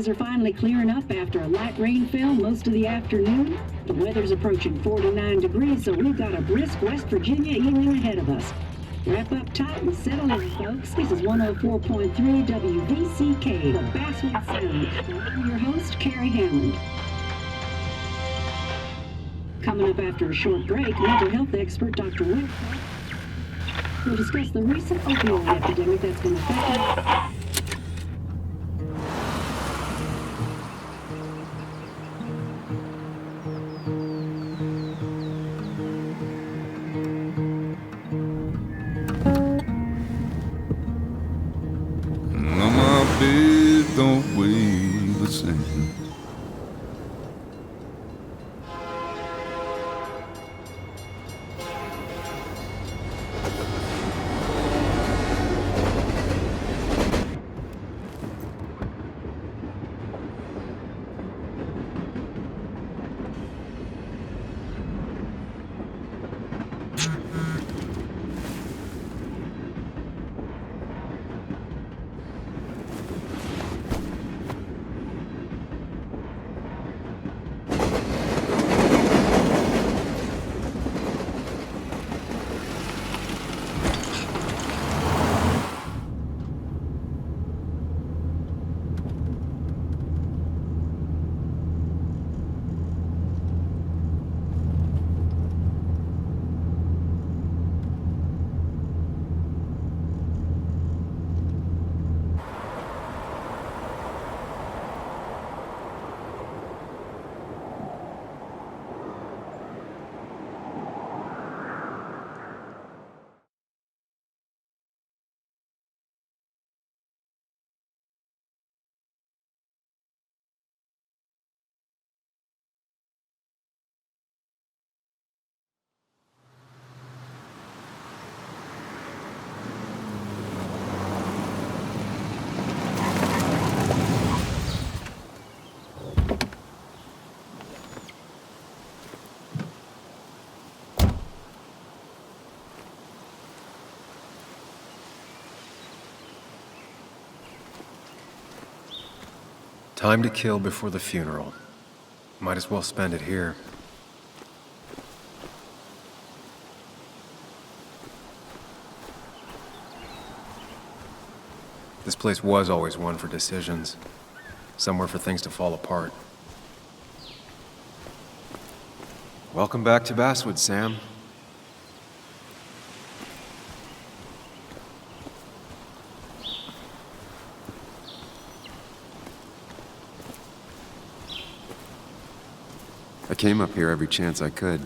Skies are finally clearing up after a light rainfall most of the afternoon. The weather's approaching 49 degrees, so we've got a brisk West Virginia evening ahead of us. Wrap up tight and settle in, folks. This is 104.3 WVCK, the Basswood Sound. I'm your host, Carrie Hammond. Coming up after a short break, mental health expert Dr. Will will discuss the recent opioid epidemic that's been affecting. Don't weigh the same. Time to kill before the funeral. Might as well spend it here. This place was always one for decisions. Somewhere for things to fall apart. Welcome back to Basswood, Sam. I came up here every chance I could.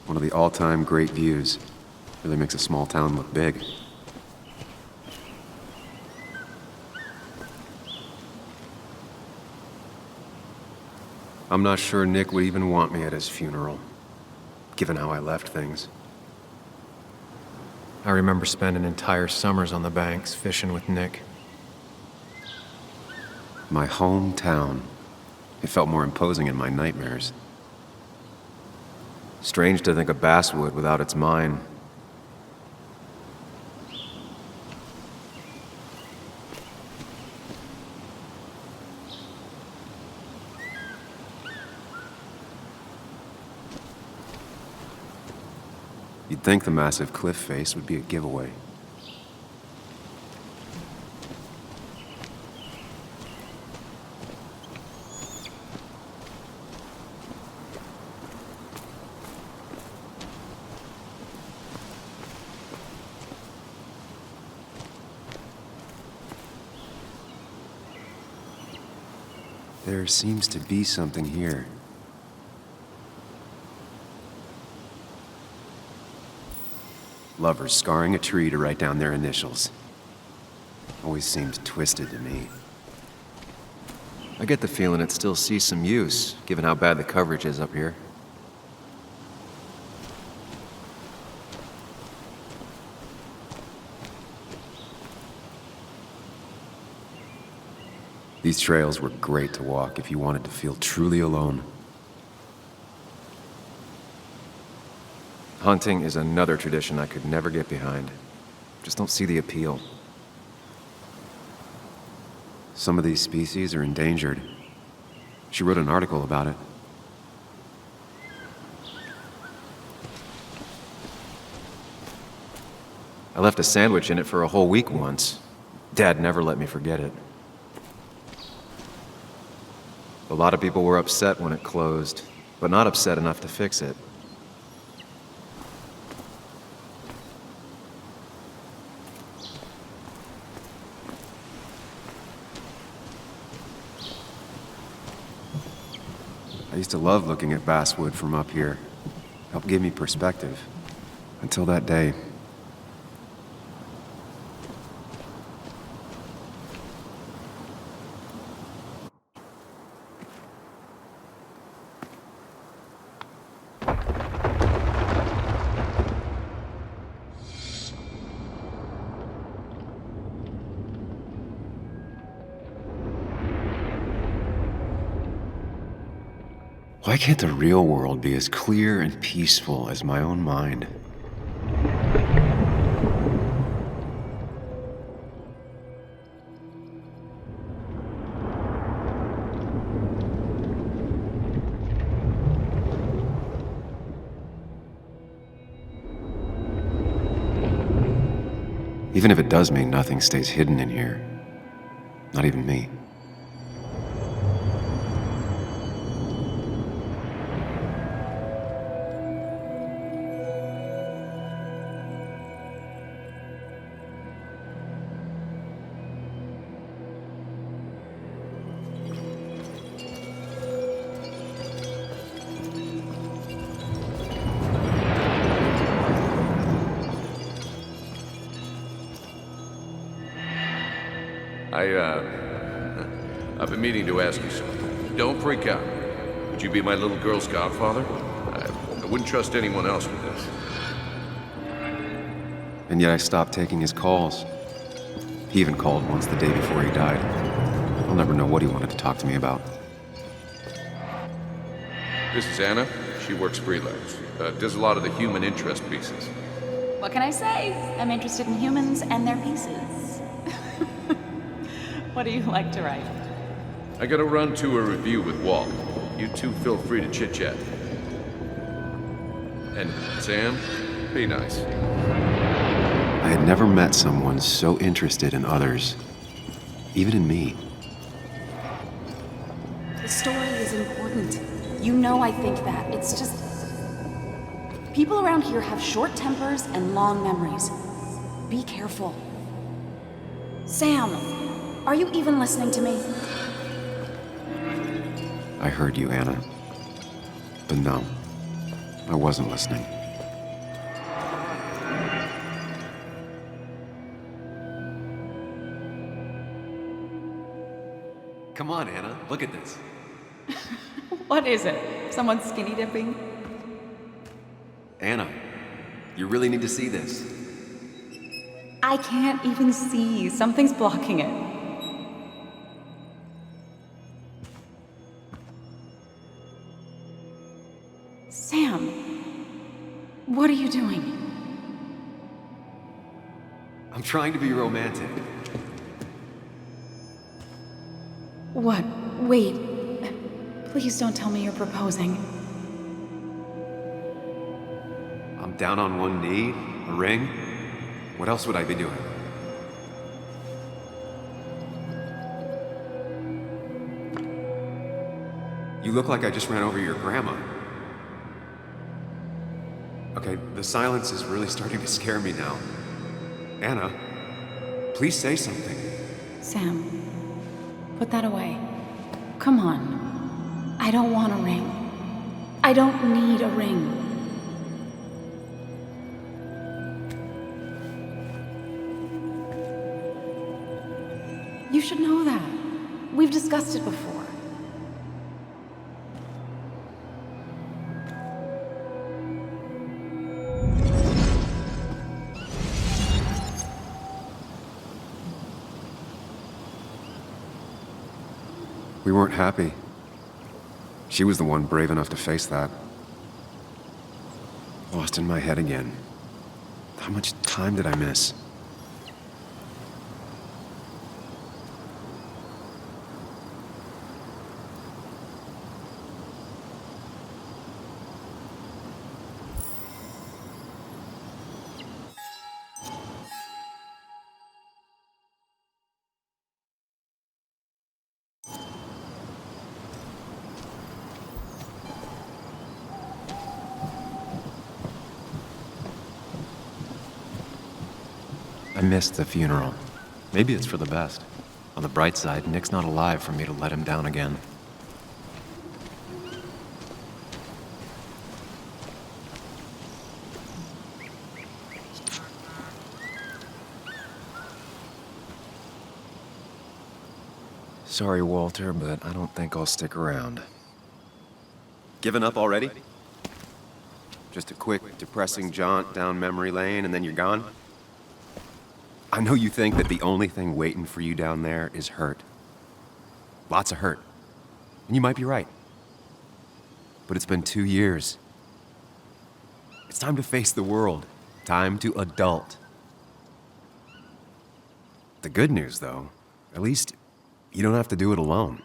One of the all-time great views. Really makes a small town look big. I'm not sure Nick would even want me at his funeral, given how I left things. I remember spending entire summers on the banks fishing with Nick. My hometown. It felt more imposing in my nightmares. Strange to think of Basswood without its mine. You'd think the massive cliff face would be a giveaway. There seems to be something here. Lovers scarring a tree to write down their initials. Always seemed twisted to me. I get the feeling it still sees some use, given how bad the coverage is up here. These trails were great to walk if you wanted to feel truly alone. Hunting is another tradition I could never get behind. Just don't see the appeal. Some of these species are endangered. She wrote an article about it. I left a sandwich in it for a whole week once. Dad never let me forget it. A lot of people were upset when it closed, but not upset enough to fix it. I used to love looking at basswood from up here. Helped give me perspective. Until that day. Why can't the real world be as clear and peaceful as my own mind? Even if it does mean nothing stays hidden in here. Not even me. I've been meaning to ask you something. Don't freak out. Would you be my little girl's godfather? I wouldn't trust anyone else with this. And yet I stopped taking his calls. He even called once the day before he died. I'll never know what he wanted to talk to me about. This is Anna. She works freelance. Does a lot of the human interest pieces. What can I say? I'm interested in humans and their pieces. What do you like to write? I gotta run to a review with Walt. You two feel free to chit-chat. And Sam, be nice. I had never met someone so interested in others, even in me. The story is important. You know I think that. It's just... people around here have short tempers and long memories. Be careful. Sam, are you even listening to me? I heard you, Anna. But no, I wasn't listening. Come on, Anna, look at this. What is it? Someone skinny dipping? Anna, you really need to see this. I can't even see. Something's blocking it. Sam, what are you doing? I'm trying to be romantic. What? Wait. Please don't tell me you're proposing. I'm down on one knee, a ring. What else would I be doing? You look like I just ran over your grandma. Okay, the silence is really starting to scare me now. Anna, please say something. Sam, put that away. Come on. I don't want a ring. I don't need a ring. You should know that. We've discussed it before. We weren't happy. She was the one brave enough to face that. Lost in my head again. How much time did I miss? I missed the funeral. Maybe it's for the best. On the bright side, Nick's not alive for me to let him down again. Sorry, Walter, but I don't think I'll stick around. Given up already? Just a quick, depressing jaunt down memory lane and then you're gone? I know you think that the only thing waiting for you down there is hurt. Lots of hurt. And you might be right. But it's been 2 years. It's time to face the world. Time to adult. The good news, though, at least you don't have to do it alone.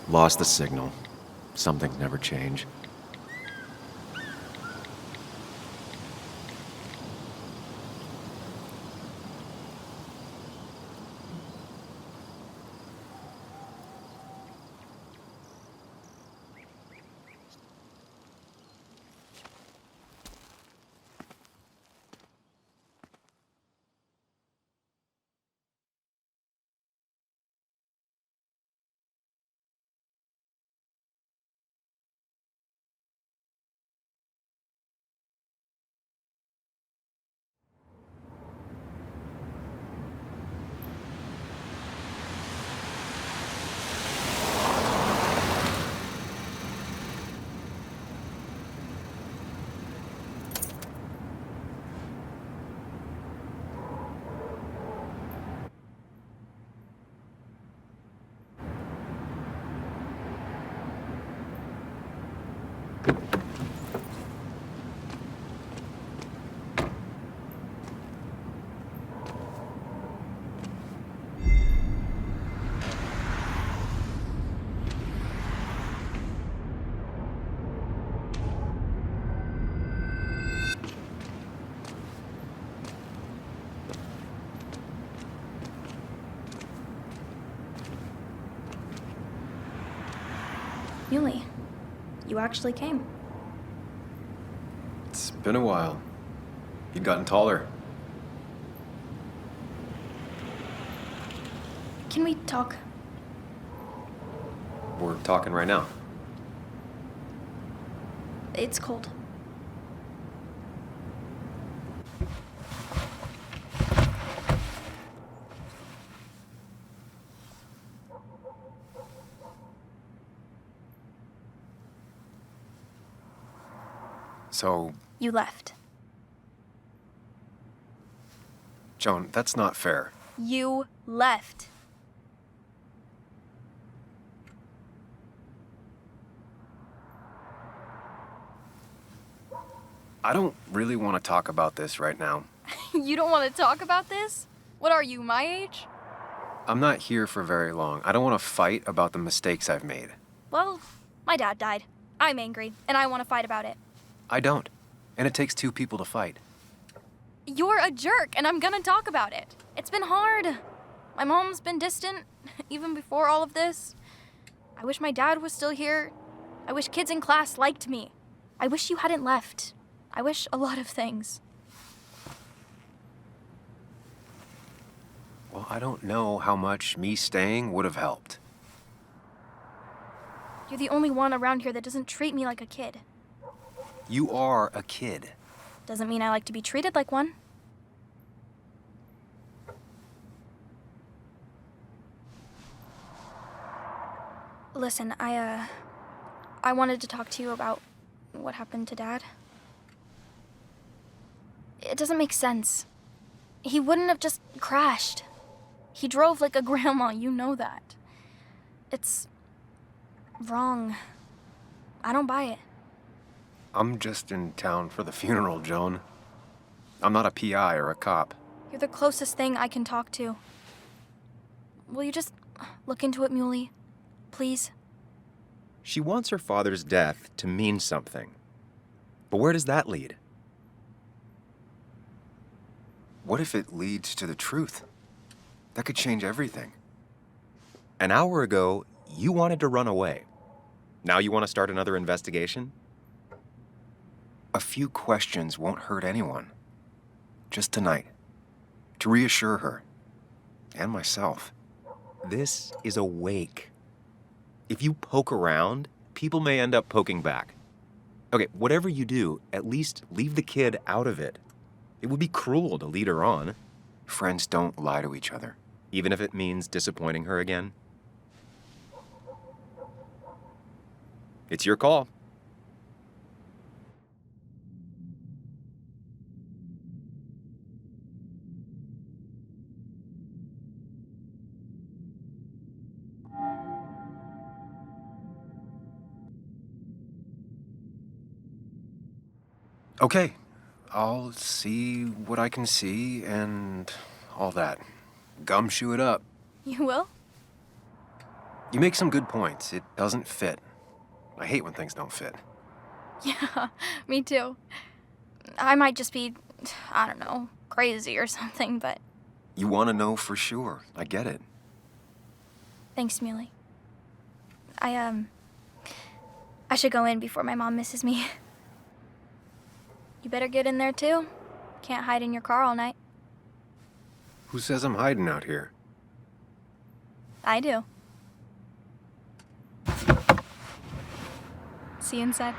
Lost the signal. Some things never change. Yuli, you actually came. It's been a while. You've gotten taller. Can we talk? We're talking right now. It's cold. So, You left. Joan, that's not fair. You left. I don't really want to talk about this right now. You don't want to talk about this? What are you, my age? I'm not here for very long. I don't want to fight about the mistakes I've made. Well, my dad died. I'm angry, and I want to fight about it. I don't. And it takes two people to fight. You're a jerk, and I'm gonna talk about it. It's been hard. My mom's been distant, even before all of this. I wish my dad was still here. I wish kids in class liked me. I wish you hadn't left. I wish a lot of things. Well, I don't know how much me staying would have helped. You're the only one around here that doesn't treat me like a kid. You are a kid. Doesn't mean I like to be treated like one. Listen, I wanted to talk to you about what happened to Dad. It doesn't make sense. He wouldn't have just crashed. He drove like a grandma, you know that. It's wrong. I don't buy it. I'm just in town for the funeral, Joan. I'm not a PI or a cop. You're the closest thing I can talk to. Will you just look into it, Muley? Please? She wants her father's death to mean something. But where does that lead? What if it leads to the truth? That could change everything. An hour ago, you wanted to run away. Now you want to start another investigation? A few questions won't hurt anyone. Just tonight. To reassure her. And myself. This is a wake. If you poke around, people may end up poking back. Okay, whatever you do, at least leave the kid out of it. It would be cruel to lead her on. Friends don't lie to each other. Even if it means disappointing her again. It's your call. Okay, I'll see what I can see and all that. Gumshoe it up. You will? You make some good points. It doesn't fit. I hate when things don't fit. Yeah, me too. I might just be, I don't know, crazy or something, but You want to know for sure. I get it. thanks, Muley. I should go in before my mom misses me. You better get in there too. Can't hide in your car all night. Who says I'm hiding out here? I do. See you inside.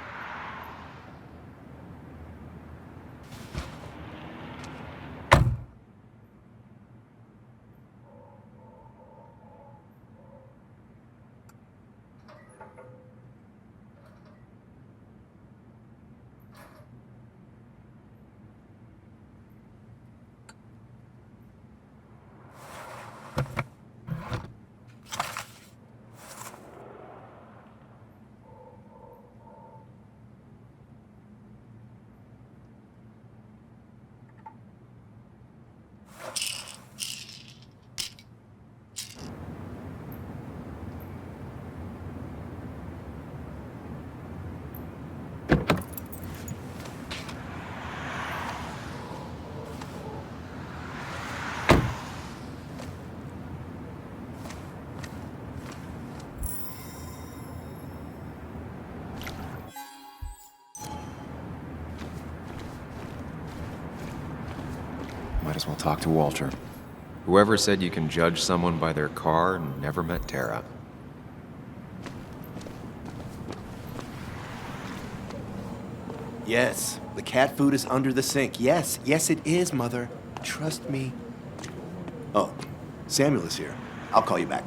Might as well talk to Walter. Whoever said you can judge someone by their car never met Tara. Yes, the cat food is under the sink. Yes, yes it is, Mother. Trust me. Oh, Samuel is here. I'll call you back.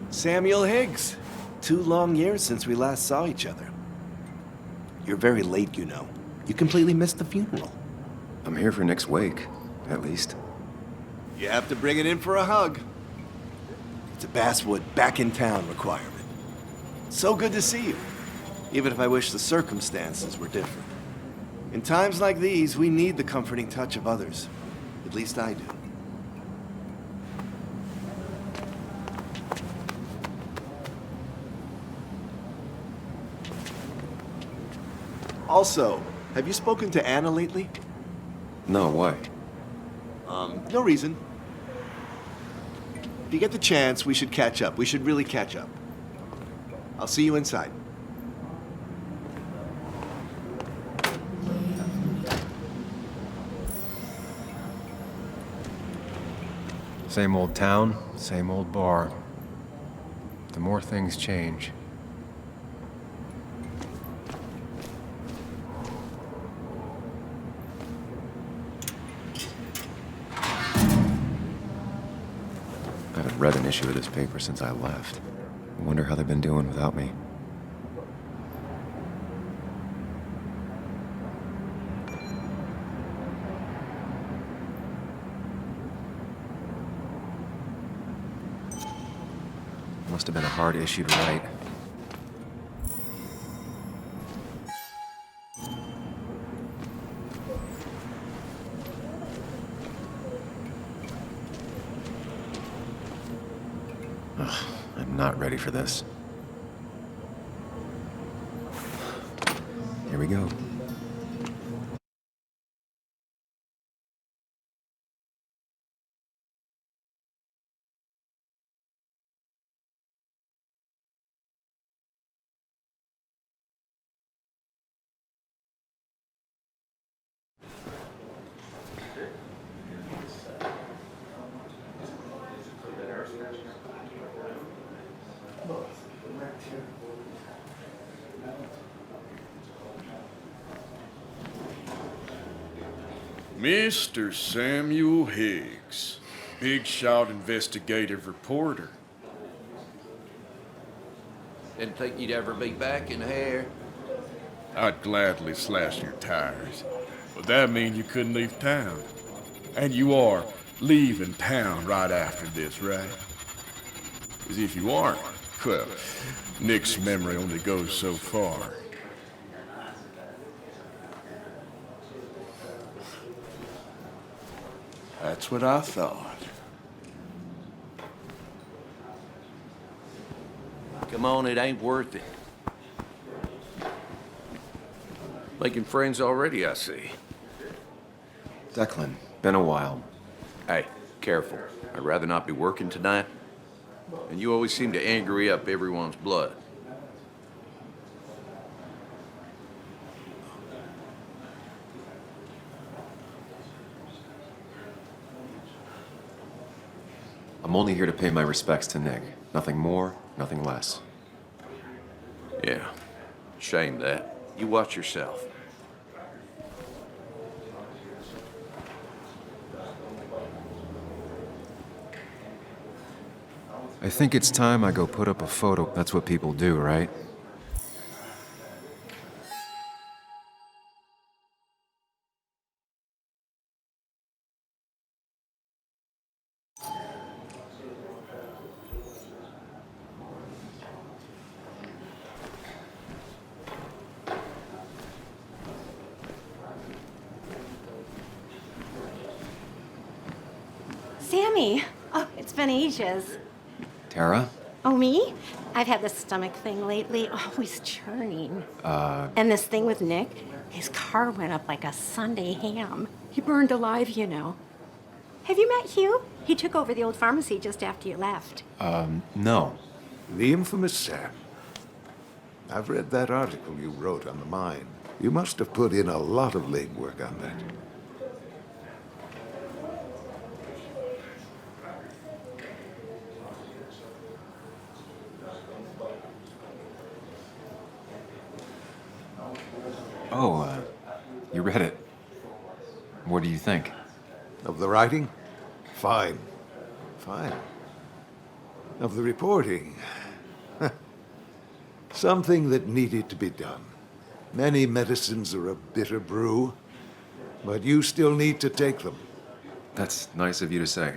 Samuel Higgs. 2 long years since we last saw each other. You're very late, you know. You completely missed the funeral. I'm here for Nick's wake, at least. You have to bring it in for a hug. It's a Basswood back in town requirement. So good to see you, even if I wish the circumstances were different. In times like these, we need the comforting touch of others. At least I do. Also, have you spoken to Anna lately? No, why? No reason. If you get the chance, we should catch up. We should really catch up. I'll see you inside. Same old town, same old bar. The more things change. I haven't read an issue of this paper since I left. I wonder how they've been doing without me. Must have been a hard issue to write. Ugh, I'm not ready for this. Here we go. Mr. Samuel Higgs, big shot investigative reporter. Didn't think you'd ever be back in here. I'd gladly slash your tires, but that means you couldn't leave town. And you are leaving town right after this, right? As if you aren't, well, Nick's memory only goes so far. That's what I thought. Come on, it ain't worth it. Making friends already, I see. Declan, been a while. Hey, careful. I'd rather not be working tonight. And you always seem to angry up everyone's blood. I'm only here to pay my respects to Nick. Nothing more, nothing less. Yeah, shame that. You watch yourself. I think it's time I go put up a photo. That's what people do, right? Sammy! Oh, it's been ages. Tara? Oh, me? I've had this stomach thing lately, always churning. And this thing with Nick, his car went up like a Sunday ham. He burned alive, you know. Have you met Hugh? He took over the old pharmacy just after you left. No. The infamous Sam. I've read that article you wrote on the mine. You must have put in a lot of legwork on that. Oh, you read it. What do you think? Of the writing? Fine. Fine. Of the reporting? Something that needed to be done. Many medicines are a bitter brew, but you still need to take them. That's nice of you to say.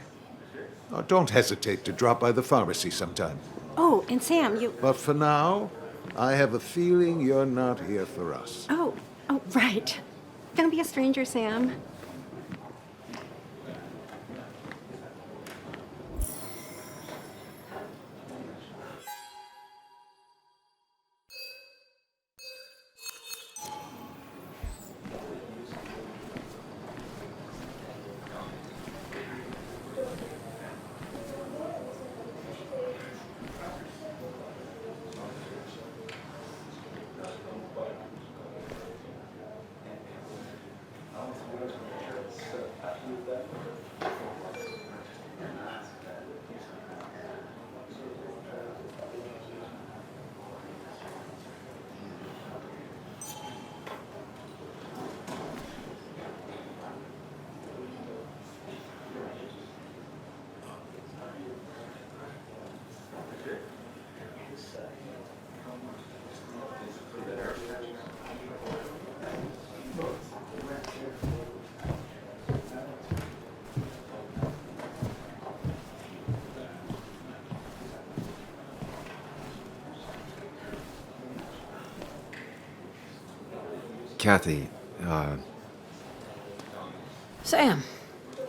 Oh, don't hesitate to drop by the pharmacy sometime. Oh, and Sam, you... But for now, I have a feeling you're not here for us. Oh, right. Don't be a stranger, Sam. Kathy, Sam,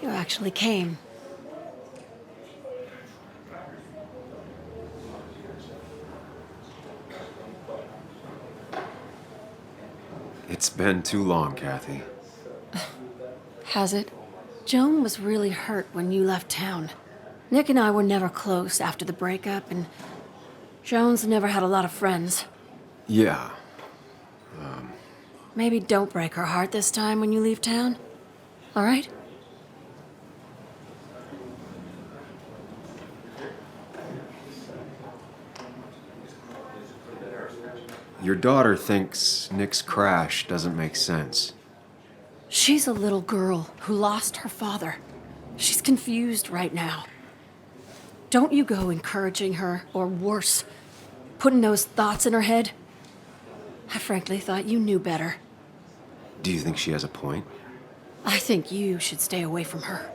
you actually came. it's been too long, Kathy. Has it? Joan was really hurt when you left town. Nick and I were never close after the breakup, and Joan's never had a lot of friends. Yeah. Maybe don't break her heart this time when you leave town. All right? Your daughter thinks Nick's crash doesn't make sense. She's a little girl who lost her father. She's confused right now. Don't you go encouraging her, or worse, putting those thoughts in her head. I frankly thought you knew better. Do you think she has a point? I think you should stay away from her.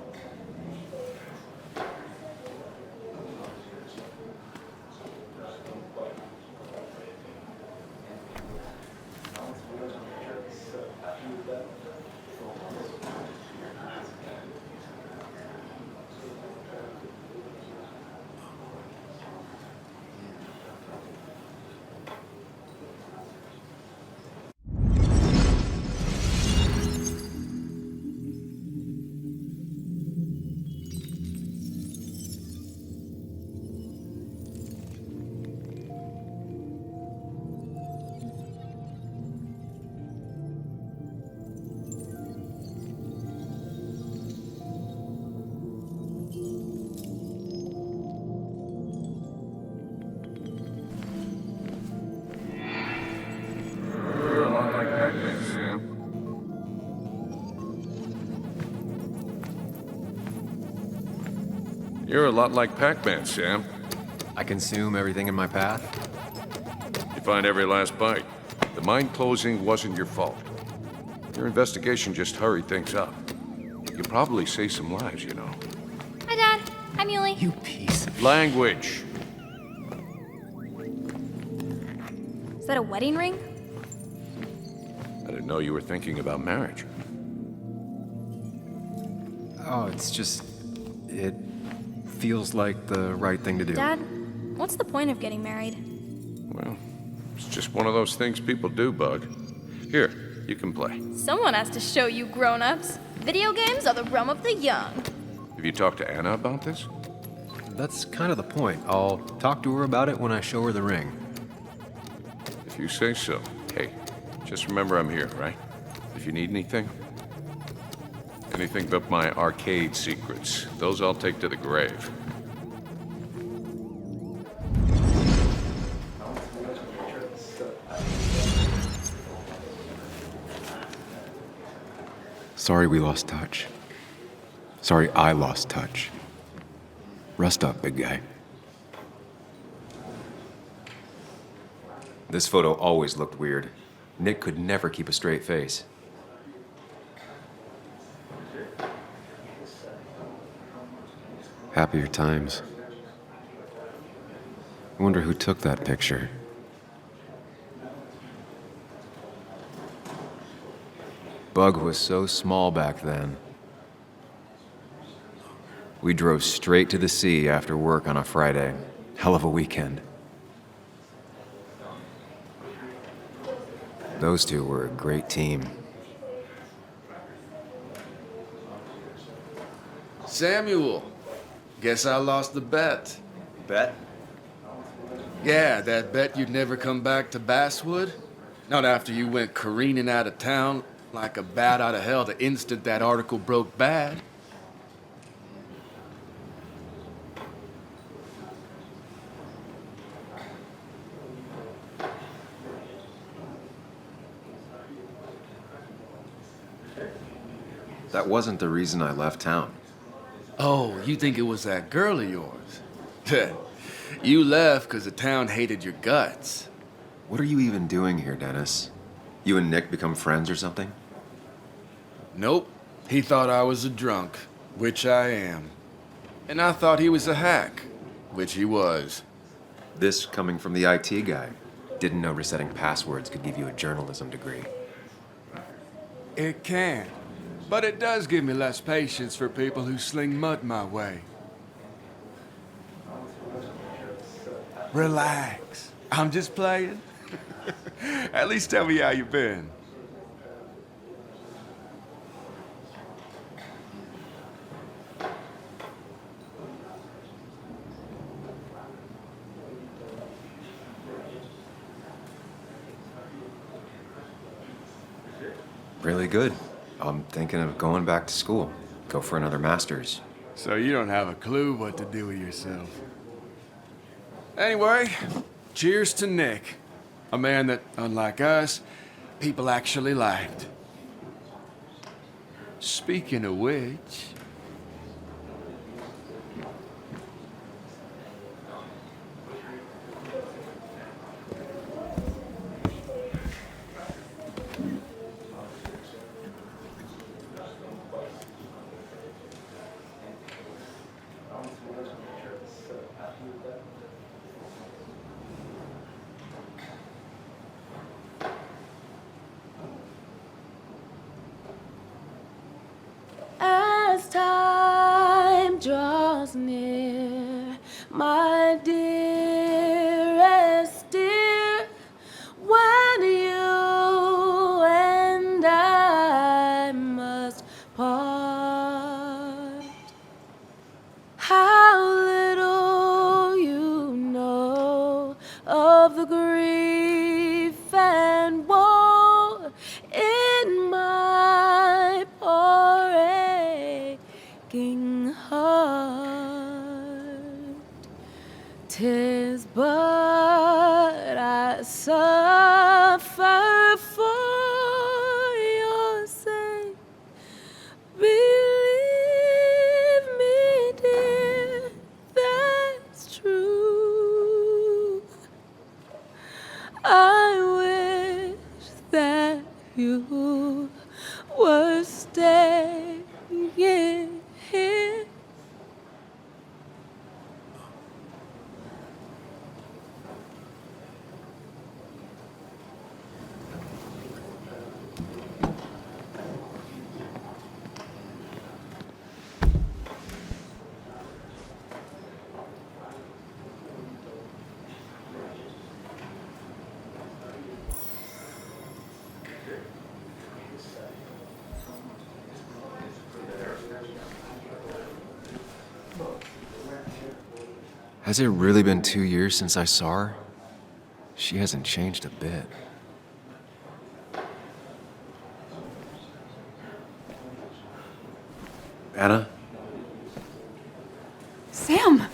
You're a lot like Pac-Man, Sam. I consume everything in my path? You find every last bite. The mine closing wasn't your fault. Your investigation just hurried things up. You probably saved some lives, you know. Hi, Dad. Hi, Muley. You piece of... Language. Is that a wedding ring? I didn't know you were thinking about marriage. Oh, it's just... It feels like the right thing to do. Dad, what's the point of getting married? Well, it's just one of those things people do, Bug. Here, you can play. Someone has to show you grown-ups. Video games are the realm of the young. Have you talked to Anna about this? That's kind of the point. I'll talk to her about it when I show her the ring. If you say so. Hey, just remember I'm here, right? If you need anything. Anything but my arcade secrets. Those I'll take to the grave. Sorry we lost touch. Sorry I lost touch. Rest up, big guy. This photo always looked weird. Nick could never keep a straight face. Happier times. I wonder who took that picture. Bug was so small back then. We drove straight to the sea after work on a Friday. Hell of a weekend. Those two were a great team. Samuel, guess I lost the bet. Bet? Yeah, that bet you'd never come back to Basswood. Not after you went careening out of town like a bat out of hell the instant that article broke bad. That wasn't the reason I left town. Oh, you think it was that girl of yours? You left because the town hated your guts. What are you even doing here, Dennis? You and Nick become friends or something? Nope. He thought I was a drunk, which I am. And I thought he was a hack, which he was. This coming from the IT guy. Didn't know resetting passwords could give you a journalism degree. It can. But it does give me less patience for people who sling mud my way. Relax. I'm just playing. At least tell me how you been. Really good. I'm thinking of going back to school. Go for another master's. So you don't have a clue what to do with yourself. Anyway, cheers to Nick. A man that, unlike us, people actually liked. Speaking of which... As time draws near, my dearest dear, when you and I must part, how little you know of the grief and woe in my poor aching heart. 'Tis but I suffer for your sake. Believe me, dear, that's true. I wish that you were staying here. Has it really been 2 years since I saw her? She hasn't changed a bit. Anna? Sam!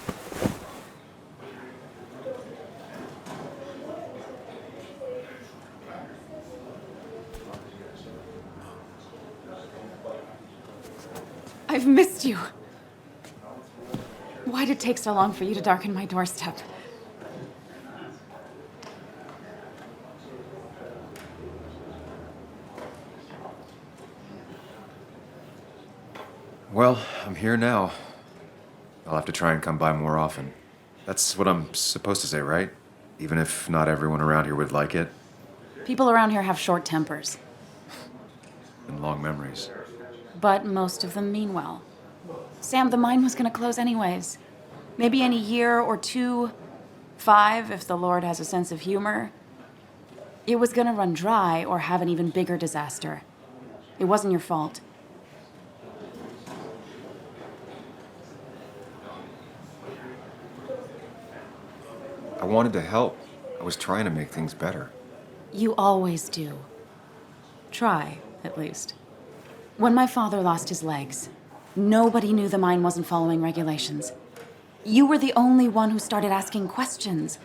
I've missed you. Why'd it take so long for you to darken my doorstep? Well, I'm here now. I'll have to try and come by more often. That's what I'm supposed to say, right? Even if not everyone around here would like it. People around here have short tempers, And long memories. but most of them mean well. Sam, the mine was gonna close anyways. Maybe in a year or 2, 5, if the Lord has a sense of humor. It was gonna run dry or have an even bigger disaster. It wasn't your fault. I wanted to help. I was trying to make things better. You always do. Try, at least. When my father lost his legs, nobody knew the mine wasn't following regulations. You were the only one who started asking questions.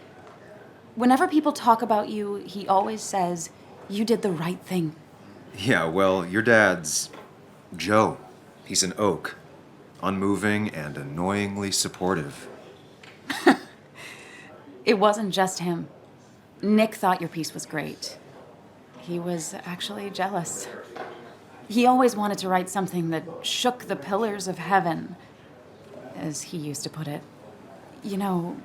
Whenever people talk about you, he always says, you did the right thing. Yeah, well, your dad's Joe. He's an oak. Unmoving and annoyingly supportive. It wasn't just him. Nick thought your piece was great. He was actually jealous. He always wanted to write something that shook the pillars of heaven, as he used to put it. You know,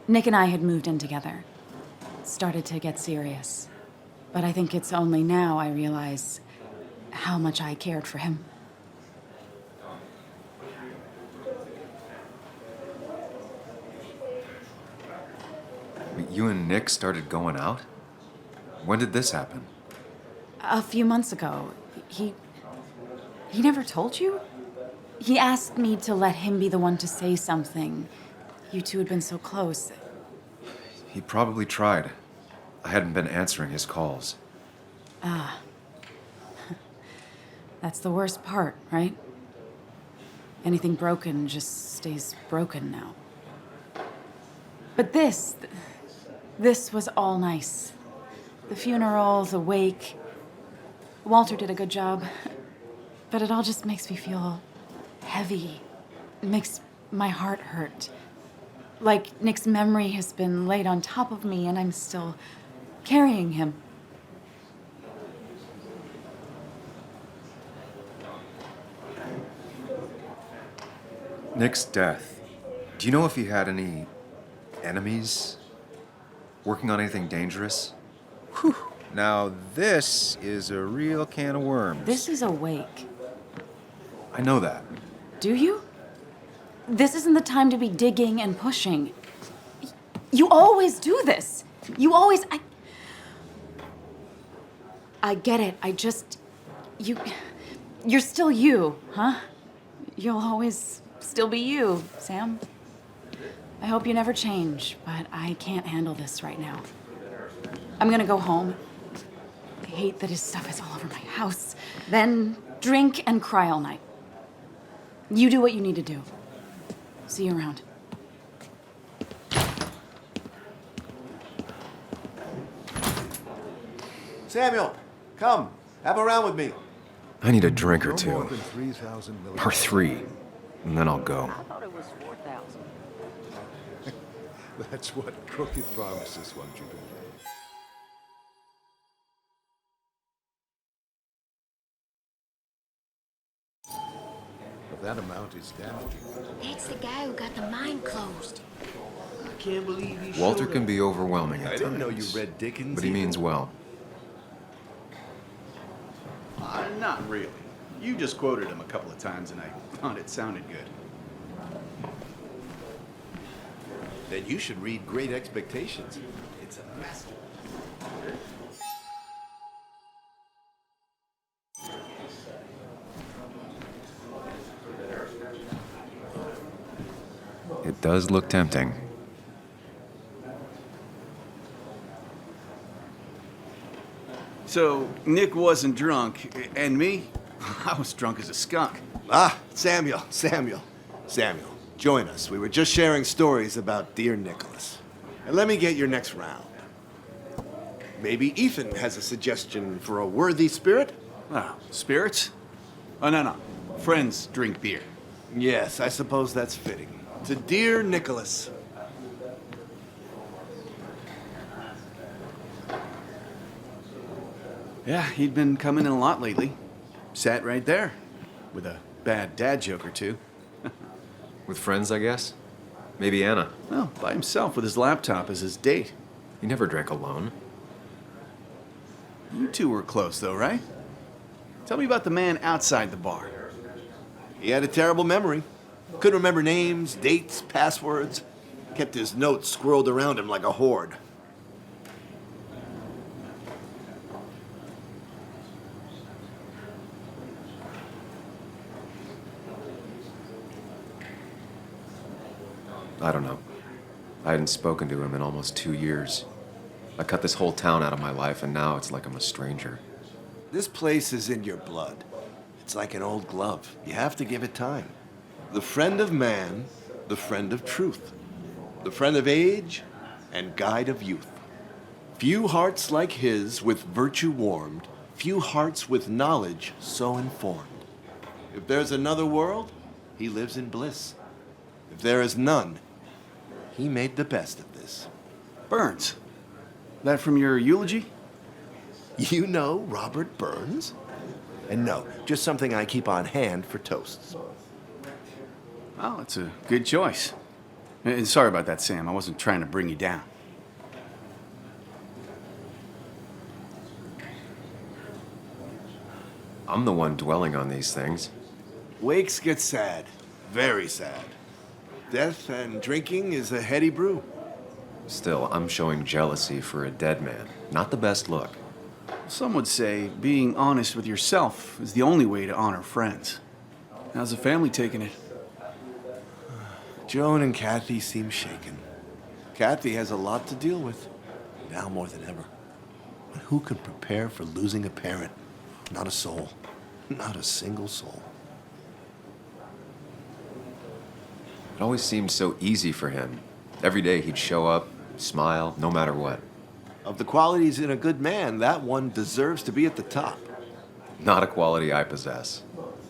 Nick and I had moved in together. Started to get serious. But I think it's only now I realize how much I cared for him. You and Nick started going out? When did this happen? A few months ago. He never told you? He asked me to let him be the one to say something. You two had been so close. He probably tried. I hadn't been answering his calls. Ah. That's the worst part, right? Anything broken just stays broken now. But this was all nice. The funeral, the wake. Walter did a good job. But it all just makes me feel heavy. It makes my heart hurt. Like Nick's memory has been laid on top of me and I'm still carrying him. Nick's death. Do you know if he had any enemies? Working on anything dangerous? Whew. Now this is a real can of worms. This is a wake. I know that. Do you? This isn't the time to be digging and pushing. You always do this. You always... I get it. You're still you, huh? You'll always still be you, Sam. I hope you never change, but I can't handle this right now. I'm gonna go home. I hate that his stuff is all over my house. Then drink and cry all night. You do what you need to do. See you around. Samuel, come. Have a round with me. I need a drink or two. No more than 3,000 Or 3. And then I'll go. I thought it was 4,000. That's what crooked pharmacists want you to do. But that amount is damaging. That's the guy who got the mine closed. I can't believe you Walter can be overwhelming at I times. didn't know you read Dickens. But he means well. Not really. You just quoted him a couple of times and I thought it sounded good. Then you should read Great Expectations. It's a masterpiece. It does look tempting. So, Nick wasn't drunk, and me? I was drunk as a skunk. Ah, Samuel. Join us. We were just sharing stories about dear Nicholas. And let me get your next round. Maybe Ethan has a suggestion for a worthy spirit? Oh, spirits? Oh, no. Friends drink beer. Yes, I suppose that's fitting. To dear Nicholas. Yeah, he'd been coming in a lot lately. Sat right there, with a bad dad joke or two. With friends, I guess? Maybe Anna. Well, by himself with his laptop as his date. He never drank alone. You two were close, though, right? Tell me about the man outside the bar. He had a terrible memory. Couldn't remember names, dates, passwords. Kept his notes squirreled around him like a hoard. I don't know. I hadn't spoken to him in almost 2 years. I cut this whole town out of my life, and now it's like I'm a stranger. This place is in your blood. It's like an old glove. You have to give it time. The friend of man, the friend of truth. The friend of age, and guide of youth. Few hearts like his with virtue warmed, few hearts with knowledge so informed. If there's another world, he lives in bliss. If there is none, he made the best of this. Burns. That from your eulogy? You know Robert Burns? And no, just something I keep on hand for toasts. Well, it's a good choice. And sorry about that, Sam. I wasn't trying to bring you down. I'm the one dwelling on these things. Wakes get sad. Very sad. Death and drinking is a heady brew. Still, I'm showing jealousy for a dead man. Not the best look. Some would say being honest with yourself is the only way to honor friends. How's the family taking it? Joan and Kathy seem shaken. Kathy has a lot to deal with, now more than ever. But who could prepare for losing a parent? Not a soul. Not a single soul. It always seemed so easy for him. Every day he'd show up, smile, no matter what. Of the qualities in a good man, that one deserves to be at the top. Not a quality I possess.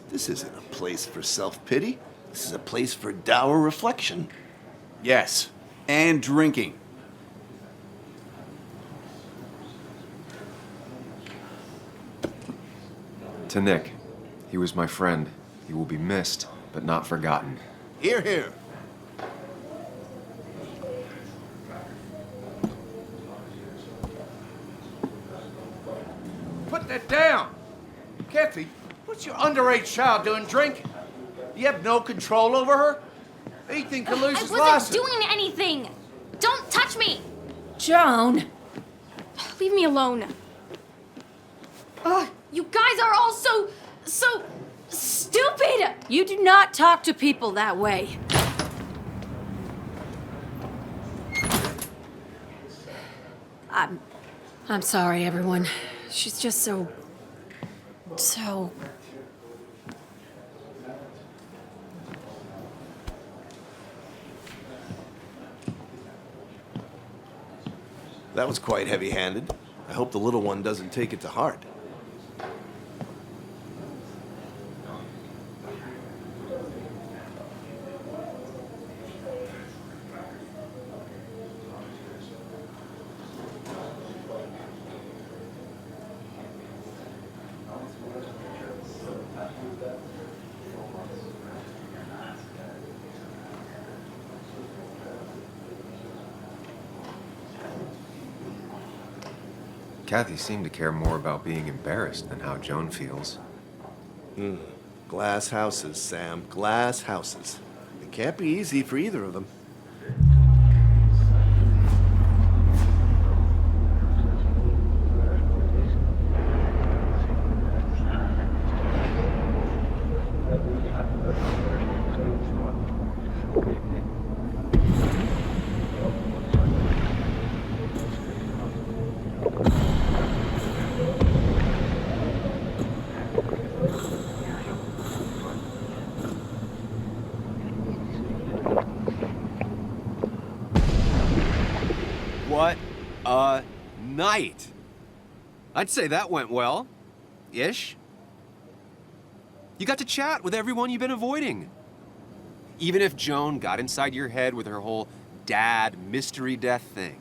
This isn't a place for self-pity. This is a place for dour reflection. Yes, and drinking. To Nick, he was my friend. He will be missed, but not forgotten. Hear, hear. Put that down. Kathy, what's your underage child doing drinking? You have no control over her? Ethan can lose his I license. wasn't doing anything. Don't touch me. Joan! Leave me alone. Ugh, you guys are all so stupid! You do not talk to people that way. I'm sorry, everyone. She's just so... That was quite heavy-handed. I hope the little one doesn't take it to heart. Kathy seemed to care more about being embarrassed than how Joan feels. Glass houses, Sam. Glass houses. It can't be easy for either of them. What a night! I'd say that went well. Ish. You got to chat with everyone you've been avoiding. Even if Joan got inside your head with her whole dad mystery death thing.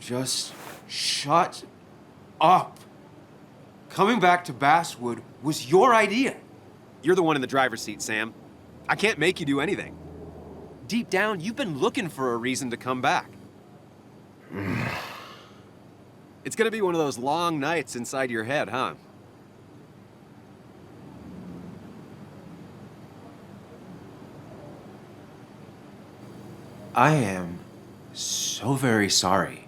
Just shut up. Coming back to Basswood was your idea. You're the one in the driver's seat, Sam. I can't make you do anything. Deep down, you've been looking for a reason to come back. It's gonna be one of those long nights inside your head, huh? I am so very sorry.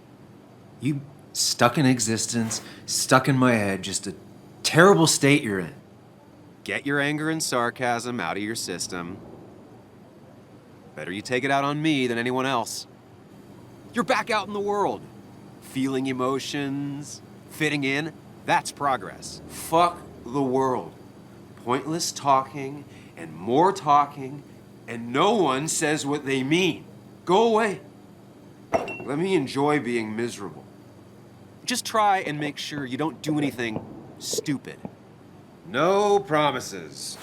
You stuck in existence, stuck in my head, just a terrible state you're in. Get your anger and sarcasm out of your system. Better you take it out on me than anyone else. You're back out in the world. Feeling emotions, fitting in, that's progress. Fuck the world. Pointless talking and more talking, and no one says what they mean. Go away. Let me enjoy being miserable. Just try and make sure you don't do anything stupid. No promises.